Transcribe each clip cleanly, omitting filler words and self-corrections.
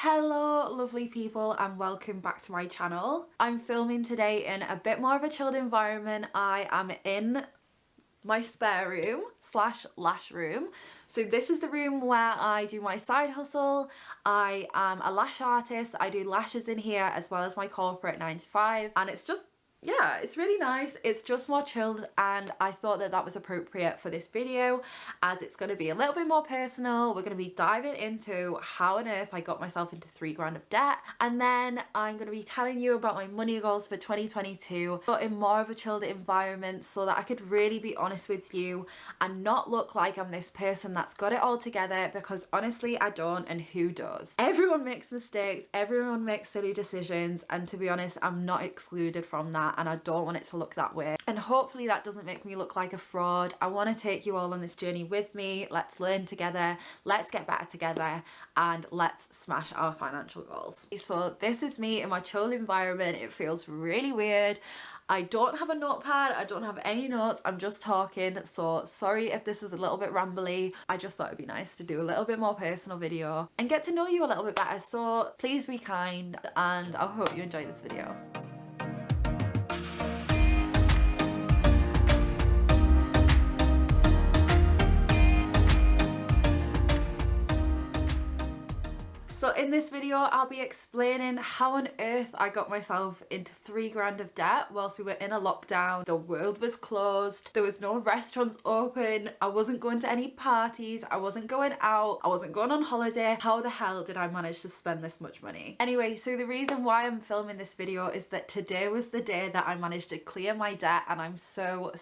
Hello lovely people and welcome back to my channel. I'm filming today in a bit more of a chilled environment. I am in my spare room slash lash room. So this is the room where I do my side hustle. I am a lash artist. I do lashes in here as well as my corporate 9 to 5, and it's just, yeah, it's really nice. It's just more chilled, and I thought that that was appropriate for this video as it's going to be a little bit more personal. We're going to be diving into how on earth I got myself into 3 grand of debt, and then I'm going to be telling you about my money goals for 2022, but in more of a chilled environment so that I could really be honest with you and not look like I'm this person that's got it all together, because honestly I don't, and who does? Everyone makes mistakes, everyone makes silly decisions, and to be honest I'm not excluded from that. And I don't want it to look that way, and hopefully that doesn't make me look like a fraud. I want to take you all on this journey with me. Let's learn together, let's get better together, and let's smash our financial goals. So this is me in my chilled environment. It feels really weird. I don't have a notepad, I don't have any notes, I'm just talking, so sorry if this is a little bit rambly. I just thought it'd be nice to do a little bit more personal video and get to know you a little bit better, so please be kind, and I hope you enjoy this video. So in this video, I'll be explaining how on earth I got myself into 3 grand of debt whilst we were in a lockdown. The world was closed, there was no restaurants open, I wasn't going to any parties, I wasn't going out, I wasn't going on holiday. How the hell did I manage to spend this much money? Anyway, so the reason why I'm filming this video is that today was the day that I managed to clear my debt, and I'm so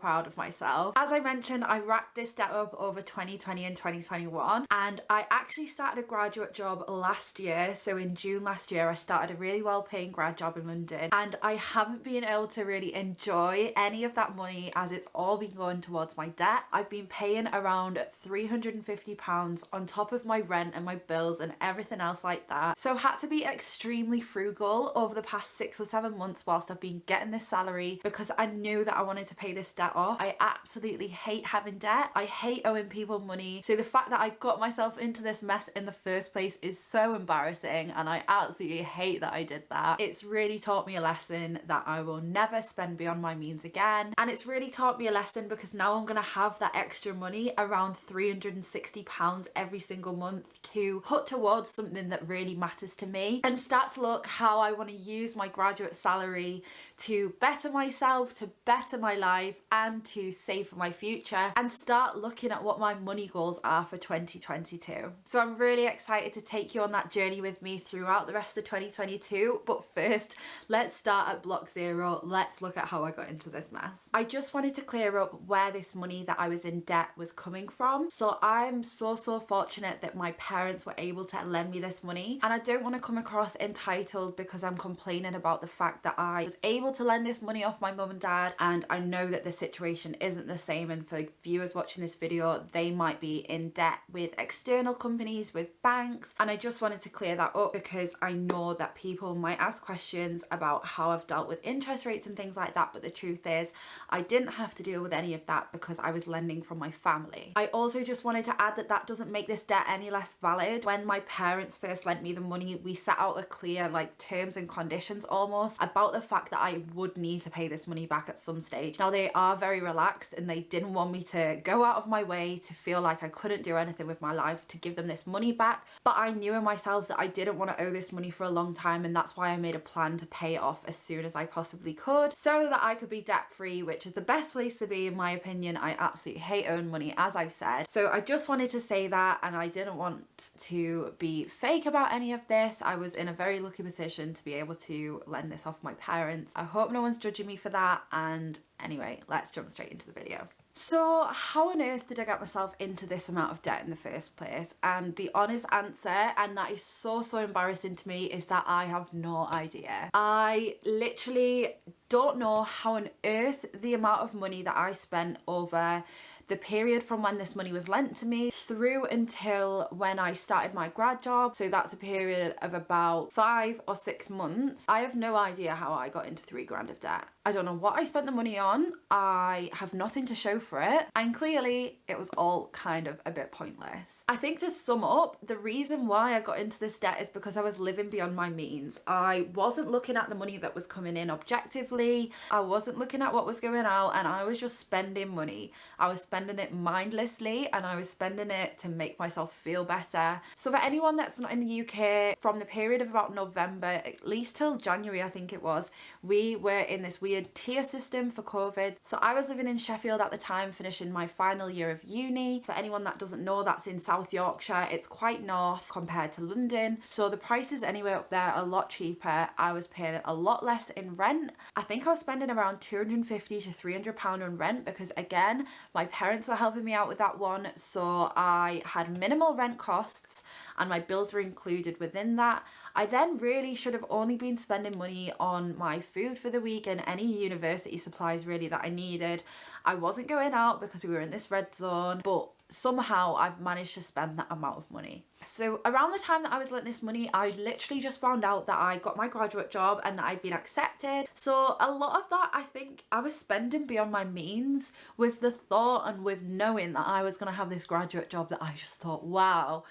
proud of myself. As I mentioned, I racked this debt up over 2020 and 2021, and I actually started a graduate job last year. So in June last year I started a really well paying grad job in London, and I haven't been able to really enjoy any of that money as it's all been going towards my debt. I've been paying around £350 on top of my rent and my bills and everything else like that. So I've had to be extremely frugal over the past 6 or 7 months whilst I've been getting this salary, because I knew that I wanted to pay this debt off. I absolutely hate having debt. I hate owing people money. So the fact that I got myself into this mess in the first place is so embarrassing, and I absolutely hate that I did that. It's really taught me a lesson that I will never spend beyond my means again, and it's really taught me a lesson because now I'm gonna have that extra money, around £360 every single month, to put towards something that really matters to me, and start to look how I want to use my graduate salary to better myself, to better my life, and to save for my future, and start looking at what my money goals are for 2022. So I'm really excited to take you on that journey with me throughout the rest of 2022. But first, let's start at block zero. Let's look at how I got into this mess. I just wanted to clear up where this money that I was in debt was coming from. So I'm so fortunate that my parents were able to lend me this money, and I don't want to come across entitled because I'm complaining about the fact that I was able to lend this money off my mum and dad, and I know that the situation isn't the same, and for viewers watching this video, they might be in debt with external companies, with banks, and I just wanted to clear that up because I know that people might ask questions about how I've dealt with interest rates and things like that, but the truth is I didn't have to deal with any of that because I was lending from my family. I also just wanted to add that that doesn't make this debt any less valid. When my parents first lent me the money, we set out a clear terms and conditions almost about the fact that I would need to pay this money back at some stage. Now they are very relaxed, and they didn't want me to go out of my way to feel like I couldn't do anything with my life to give them this money back, but I knew in myself that I didn't want to owe this money for a long time, and that's why I made a plan to pay it off as soon as I possibly could so that I could be debt free, which is the best place to be in my opinion. I absolutely hate owing money, as I've said. So I just wanted to say that, and I didn't want to be fake about any of this. I was in a very lucky position to be able to lend this off my parents. I hope no one's judging me for that, and anyway, let's jump straight into the video. So how on earth did I get myself into this amount of debt in the first place? And the honest answer, and that is so embarrassing to me, is that I have no idea. I literally don't know how on earth the amount of money that I spent over the period from when this money was lent to me through until when I started my grad job. So that's a period of about 5 or 6 months. I have no idea how I got into 3 grand of debt. I don't know what I spent the money on. I have nothing to show for it. And clearly it was all kind of a bit pointless. I think to sum up, the reason why I got into this debt is because I was living beyond my means. I wasn't looking at the money that was coming in objectively. I wasn't looking at what was going out, and I was just spending money. I was spending it mindlessly, and I was spending it to make myself feel better. So for anyone that's not in the UK, from the period of about November, at least till January, I think it was, we were in this weird tier system for COVID. So I was living in Sheffield at the time, finishing my final year of uni. For anyone that doesn't know, that's in South Yorkshire. It's quite north compared to London. So the prices anywhere up there are a lot cheaper. I was paying a lot less in rent. I think I was spending around £250 to £300 on rent because, again, my parents were helping me out with that one. So I had minimal rent costs and my bills were included within that. I then really should have only been spending money on my food for the week and any university supplies really that I needed. I wasn't going out because we were in this red zone, but somehow I've managed to spend that amount of money. So around the time that I was lent this money, I literally just found out that I got my graduate job and that I'd been accepted. So a lot of that, I think I was spending beyond my means with the thought and with knowing that I was going to have this graduate job that I just thought, wow,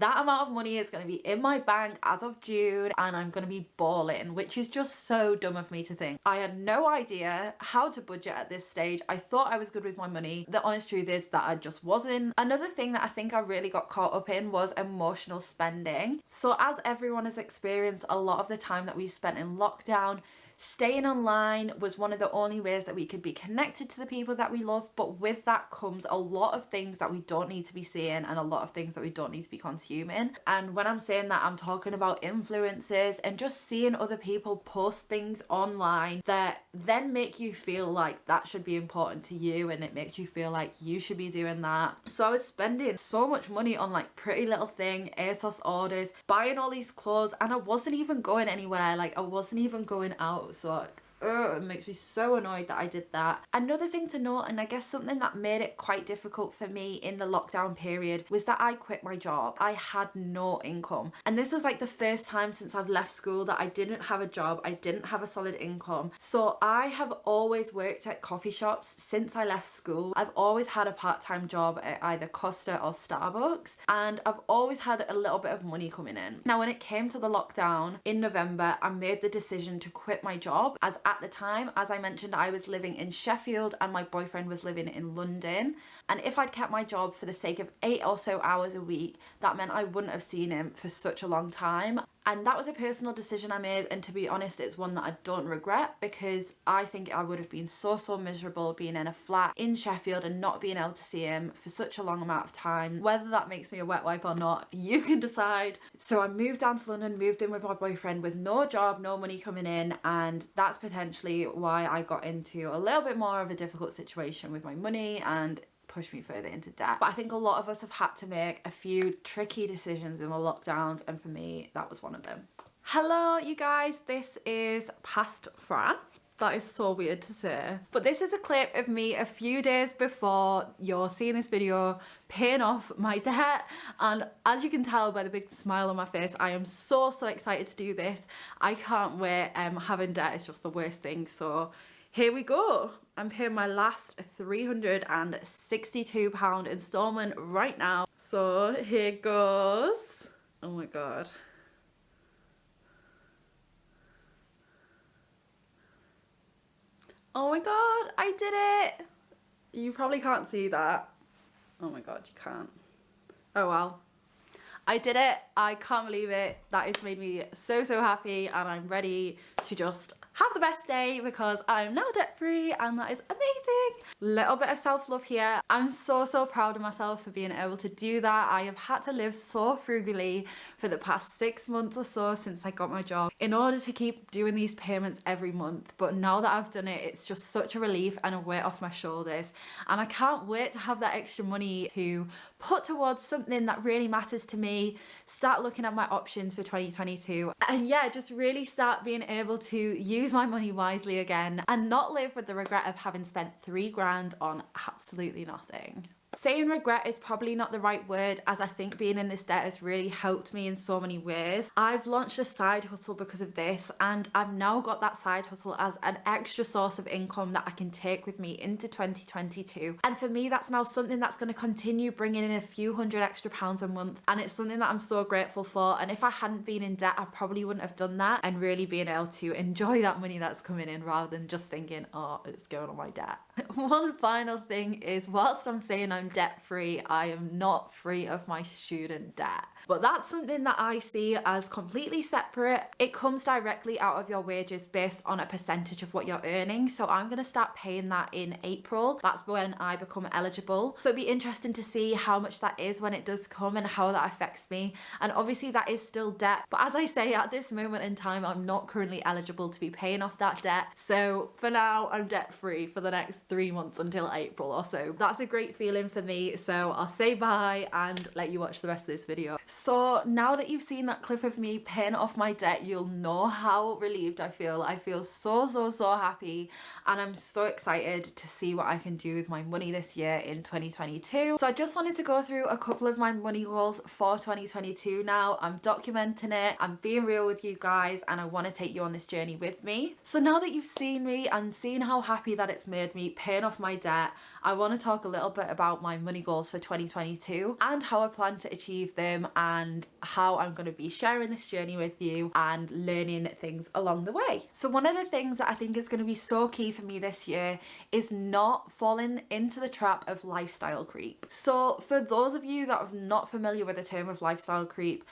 that amount of money is going to be in my bank as of June and I'm going to be balling, which is just so dumb of me to think. I had no idea how to budget at this stage. I thought I was good with my money. The honest truth is that I just wasn't. Another thing that I think I really got caught up in was emotional spending. So as everyone has experienced, a lot of the time that we spent in lockdown, staying online was one of the only ways that we could be connected to the people that we love, but with that comes a lot of things that we don't need to be seeing and a lot of things that we don't need to be consuming. And when I'm saying that, I'm talking about influencers and just seeing other people post things online that then make you feel like that should be important to you and it makes you feel like you should be doing that. So I was spending so much money on like Pretty Little Thing, ASOS orders, buying all these clothes, and I wasn't even going anywhere. Like I wasn't even going out. So it makes me so annoyed that I did that. Another thing to note, and I guess something that made it quite difficult for me in the lockdown period, was that I quit my job. I had no income. And this was like the first time since I've left school that I didn't have a job. I didn't have a solid income. So I have always worked at coffee shops since I left school. I've always had a part-time job at either Costa or Starbucks, and I've always had a little bit of money coming in. Now, when it came to the lockdown in November, I made the decision to quit my job, as at the time, as I mentioned, I was living in Sheffield and my boyfriend was living in London. And if I'd kept my job for the sake of 8 or so hours a week, that meant I wouldn't have seen him for such a long time. And that was a personal decision I made, and to be honest, it's one that I don't regret, because I think I would have been so miserable being in a flat in Sheffield and not being able to see him for such a long amount of time. Whether that makes me a wet wipe or not, you can decide. So I moved down to London, moved in with my boyfriend with no job, no money coming in, and that's potentially why I got into a little bit more of a difficult situation with my money and push me further into debt. But I think a lot of us have had to make a few tricky decisions in the lockdowns, and for me, that was one of them. Hello, you guys. This is past Fran. That is so weird to say. But this is a clip of me a few days before you're seeing this video paying off my debt. And as you can tell by the big smile on my face, I am so excited to do this. I can't wait. Having debt is just the worst thing. So here we go. I'm paying my last £362 instalment right now. So here goes. Oh my God. Oh my God, I did it. You probably can't see that. Oh my God, you can't. Oh well. I did it. I can't believe it. That has made me so happy, and I'm ready to just have the best day because I'm now debt free, and that is amazing. Little bit of self-love here. I'm so proud of myself for being able to do that. I have had to live so frugally for the past 6 months or so since I got my job in order to keep doing these payments every month. But now that I've done it, it's just such a relief and a weight off my shoulders. And I can't wait to have that extra money to put towards something that really matters to me, start looking at my options for 2022, and yeah, just really start being able to use my money wisely again and not live with the regret of having spent 3 grand on absolutely nothing. Saying regret is probably not the right word, as I think being in this debt has really helped me in so many ways. I've launched a side hustle because of this, and I've now got that side hustle as an extra source of income that I can take with me into 2022. And for me, that's now something that's going to continue bringing in a few hundred extra pounds a month, and it's something that I'm so grateful for. And if I hadn't been in debt, I probably wouldn't have done that, and really being able to enjoy that money that's coming in rather than just thinking, oh, it's going on my debt. One final thing is, whilst I'm saying I'm debt free, I am not free of my student debt. But that's something that I see as completely separate. It comes directly out of your wages based on a percentage of what you're earning. So I'm going to start paying that in April. That's when I become eligible. So it'd be interesting to see how much that is when it does come and how that affects me. And obviously that is still debt. But as I say, at this moment in time, I'm not currently eligible to be paying off that debt. So for now, I'm debt free for the next 3 months until April or so. That's a great feeling for me. So I'll say bye and let you watch the rest of this video. So now that you've seen that clip of me paying off my debt, you'll know how relieved I feel. I feel so happy, and I'm so excited to see what I can do with my money this year in 2022. So I just wanted to go through a couple of my money goals for 2022 now. I'm documenting it, I'm being real with you guys, and I want to take you on this journey with me. So now that you've seen me and seen how happy that it's made me paying off my debt, I want to talk a little bit about my money goals for 2022 and how I plan to achieve them, and how I'm going to be sharing this journey with you and learning things along the way. So one of the things that I think is going to be so key for me this year is not falling into the trap of lifestyle creep. So for those of you that are not familiar with the term of lifestyle creep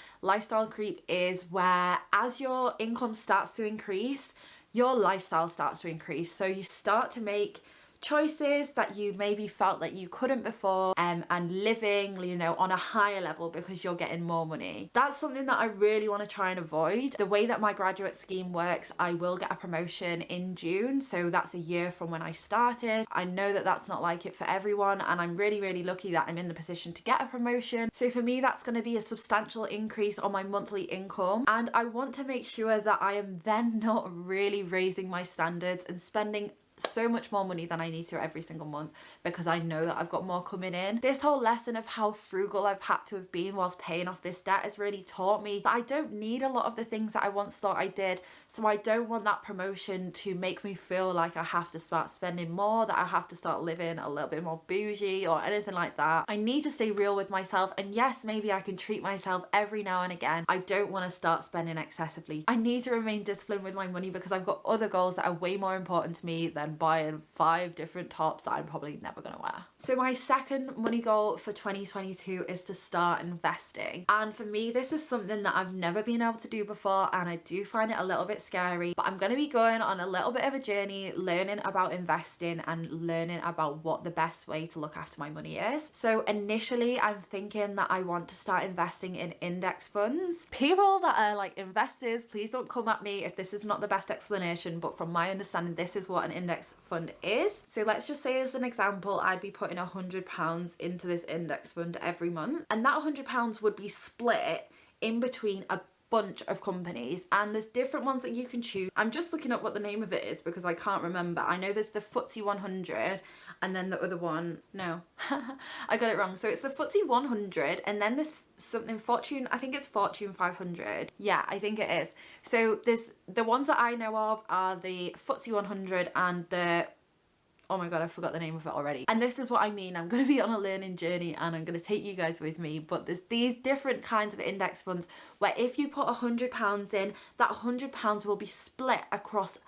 is where as your income starts to increase, your lifestyle starts to increase. So you start to make choices that you maybe felt that you couldn't before, and living, you know, on a higher level because you're getting more money. That's something that I really want to try and avoid. The way that my graduate scheme works, I will get a promotion in June, so that's a year from when I started. I know that that's not like it for everyone, and I'm really lucky that I'm in the position to get a promotion. So for me, that's going to be a substantial increase on my monthly income, and I want to make sure that I am then not really raising my standards and spending so much more money than I need to every single month, because I know that I've got more coming in. This whole lesson of how frugal I've had to have been whilst paying off this debt has really taught me that I don't need a lot of the things that I once thought I did. So I don't want that promotion to make me feel like I have to start spending more, that I have to start living a little bit more bougie or anything like that. I need to stay real with myself, and yes, maybe I can treat myself every now and again. I don't want to start spending excessively. I need to remain disciplined with my money because I've got other goals that are way more important to me than buying 5 different tops that I'm probably never gonna wear. So my second money goal for 2022 is to start investing. And for me, this is something that I've never been able to do before, and I do find it a little bit scary, but I'm gonna be going on a little bit of a journey learning about investing and learning about what the best way to look after my money is. So initially, I'm thinking that I want to start investing in index funds. People that are like investors, please don't come at me if this is not the best explanation, but from my understanding, this is what an index fund is. So let's just say, as an example, I'd be putting £100 into this index fund every month, and that £100 would be split in between a bunch of companies, and there's different ones that you can choose. I'm just looking up what the name of it is because I can't remember. I know there's the FTSE 100 and then the other one, no, I got it wrong. So it's the FTSE 100 and then there's something Fortune, I think it's Fortune 500. Yeah, I think it is. So there's the ones that I know of are the FTSE 100 and the, oh my god, I forgot the name of it already. And this is what I mean. I'm going to be on a learning journey and I'm going to take you guys with me. But there's these different kinds of index funds where if you put £100 in, that £100 will be split across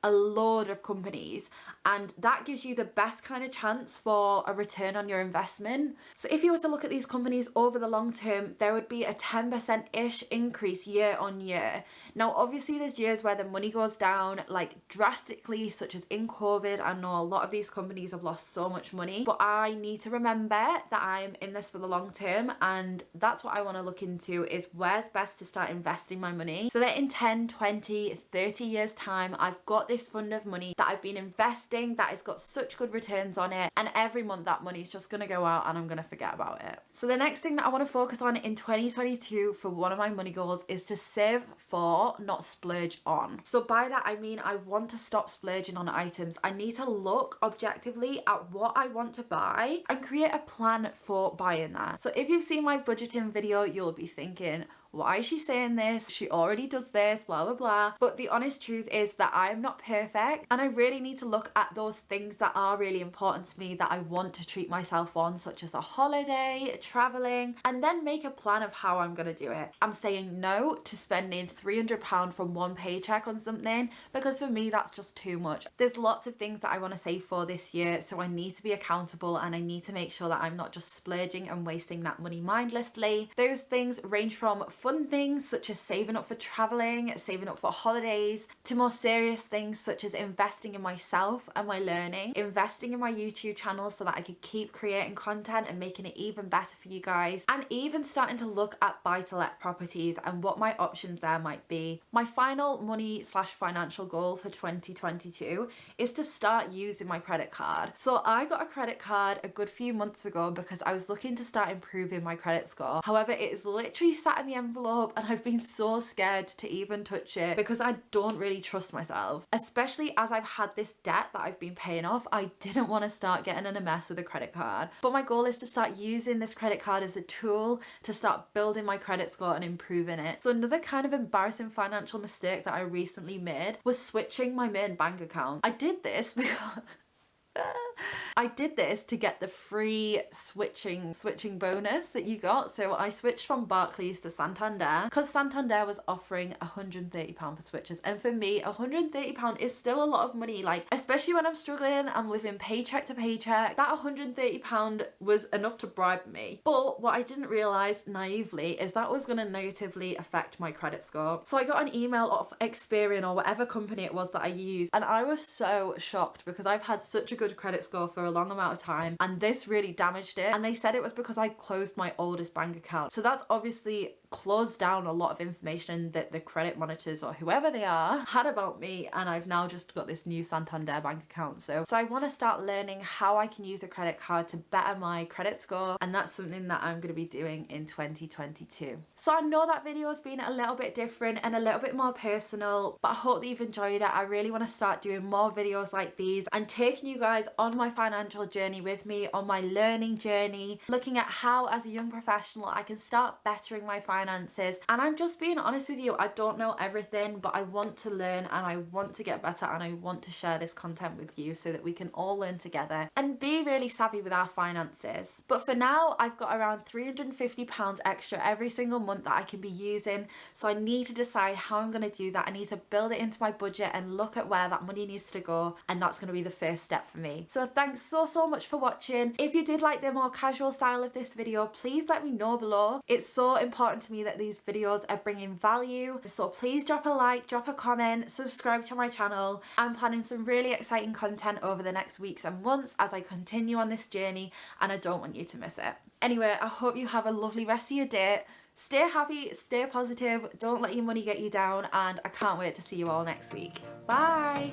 a load of companies, and that gives you the best kind of chance for a return on your investment. So if you were to look at these companies over the long term, there would be a 10%-ish increase year on year. Now obviously there's years where the money goes down like drastically, such as in COVID. I know a lot of these companies have lost so much money, but I need to remember that I'm in this for the long term, and that's what I want to look into, is where's best to start investing my money so that in 10, 20, 30 years time I've got this this fund of money that I've been investing that has got such good returns on it, and every month that money's just gonna go out and I'm gonna forget about it. So the next thing that I want to focus on in 2022 for one of my money goals is to save for, not splurge on. So by that I mean I want to stop splurging on items. I need to look objectively at what I want to buy and create a plan for buying that. So if you've seen my budgeting video, you'll be thinking, why is she saying this? She already does this, blah, blah, blah. But the honest truth is that I am not perfect, and I really need to look at those things that are really important to me that I want to treat myself on, such as a holiday, traveling, and then make a plan of how I'm gonna do it. I'm saying no to spending £300 from one paycheck on something, because for me, that's just too much. There's lots of things that I wanna save for this year, so I need to be accountable and I need to make sure that I'm not just splurging and wasting that money mindlessly. Those things range from fun things such as saving up for traveling, saving up for holidays, to more serious things such as investing in myself and my learning, investing in my YouTube channel so that I could keep creating content and making it even better for you guys, and even starting to look at buy-to-let properties and what my options there might be. My final money/financial goal for 2022 is to start using my credit card. So I got a credit card a good few months ago because I was looking to start improving my credit score. However, it is literally sat in the envelope and I've been so scared to even touch it because I don't really trust myself. Especially as I've had this debt that I've been paying off, I didn't want to start getting in a mess with a credit card. But my goal is to start using this credit card as a tool to start building my credit score and improving it. So another kind of embarrassing financial mistake that I recently made was switching my main bank account. I did this because I did this to get the free switching bonus that you got. So I switched from Barclays to Santander because Santander was offering £130 for switches, and for me £130 is still a lot of money, like especially when I'm struggling, I'm living paycheck to paycheck. That £130 was enough to bribe me. But what I didn't realise naively is that was going to negatively affect my credit score. So I got an email off Experian or whatever company it was that I used, and I was so shocked because I've had such a good credit score for a long amount of time and this really damaged it. And they said it was because I closed my oldest bank account. So that's obviously closed down a lot of information that the credit monitors or whoever they are had about me, and I've now just got this new Santander bank account. So I want to start learning how I can use a credit card to better my credit score, and that's something that I'm going to be doing in 2022. So I know that video has been a little bit different and a little bit more personal, but I hope that you've enjoyed it. I really want to start doing more videos like these and taking you guys on my financial journey with me, on my learning journey, looking at how as a young professional I can start bettering my finances. And I'm just being honest with you, I don't know everything, but I want to learn and I want to get better, and I want to share this content with you so that we can all learn together and be really savvy with our finances. But for now, I've got around £350 extra every single month that I can be using, so I need to decide how I'm going to do that. I need to build it into my budget and look at where that money needs to go, and that's going to be the first step for me. So thanks so much for watching. If you did like the more casual style of this video, please let me know below. It's so important to me that these videos are bringing value, so please drop a like, drop a comment, subscribe to my channel. I'm planning some really exciting content over the next weeks and months as I continue on this journey, and I don't want you to miss it. Anyway, I hope you have a lovely rest of your day. Stay happy, stay positive, don't let your money get you down, and I can't wait to see you all next week. Bye!